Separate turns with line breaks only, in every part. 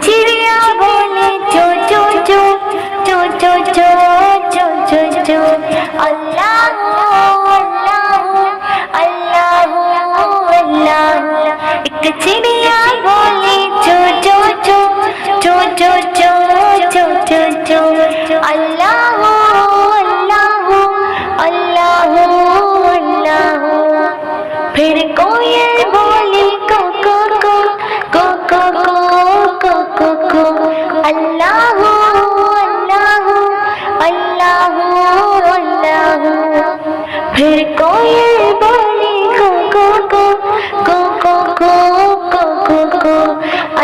चिड़िया बोले चो चो चो चो चो चो चो चो चो अल्लाह अल्लाह अल्लाह अल्लाह। एक चिड़िया बोले चो चो चो चो चो चो चो चो चो अल्लाह अल्लाह अल्लाह अल्लाह। फिर कोयल बोली को को को को को को को को अल्लाह अल्लाह अल्लाह अल्लाह। फिर कोयल बोली को को को को को को को को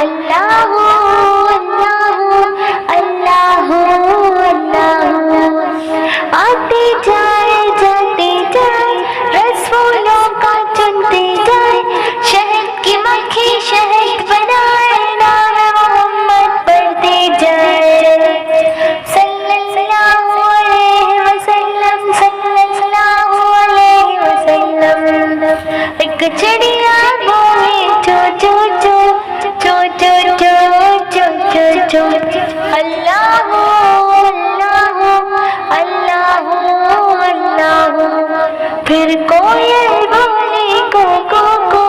अल्लाह अल्लाह अल्लाह अल्लाह। आते जाए जाते जाए रस फूलों का चुनते जाए, शहद की मक्खी शहद बनाए नाम मोहम्मद पढ़ते जाए। सल्लल्लाहु अलैहि वसल्लम सल्लल्लाहु अलैहि वसल्लम। एक चिड़िया बोले चो चो चो चो चो चो चो चो चो अल्लाह अल्लाह अल्लाह अल्लाह। फिर कोयल बोली को को को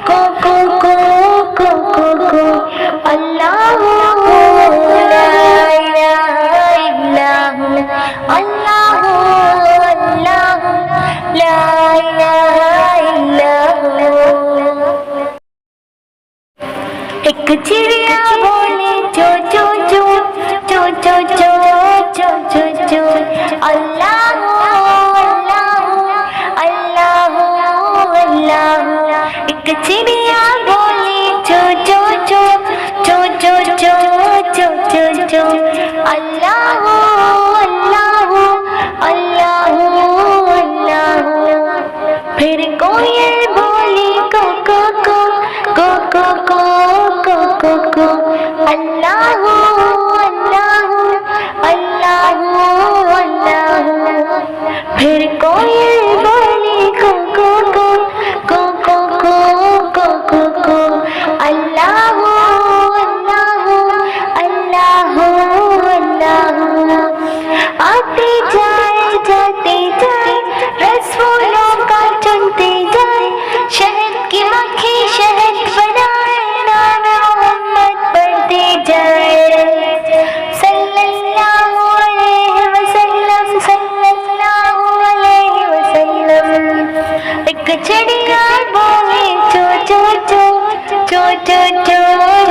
को को को को को अल्लाह ला इलाहा इल्लल्लाह अल्लाह अल्लाह ला इलाहा इल्लल्लाह। एक चिड़िया बोले चो चो चो चो चो चो चो चो चो अल्लाह अल्लाह अल्लाह अल्लाह। एक चिड़िया बोली चो चो चो चो चो चो चो चो चो अल्लाह अल्लाह अल्लाह अल्लाह। फिर कोयल बोली को को को को को को को को अल्लाह अल्लाह अल्लाह अल्लाह। फिर कोयल बोली को को को को को को को को अल्लाह अल्लाह अल्लाह अल्लाह। आते जाए जाते जाए रस फूलों का चुनते जाए, शहद की मक्खी शहद बनाए नाम मोहम्मद पढ़ते जाए। सल्लल्लाहु अलैहि वसल्लम सल्लल्लाहु अलैहि वसल्लम। एक चिड़िया बोले चो चो चो चो चो चो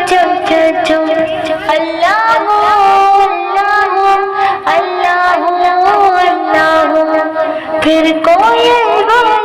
चो चो चो अल्लाह अल्लाह अल्लाह अल्लाह। फिर कोयल बोले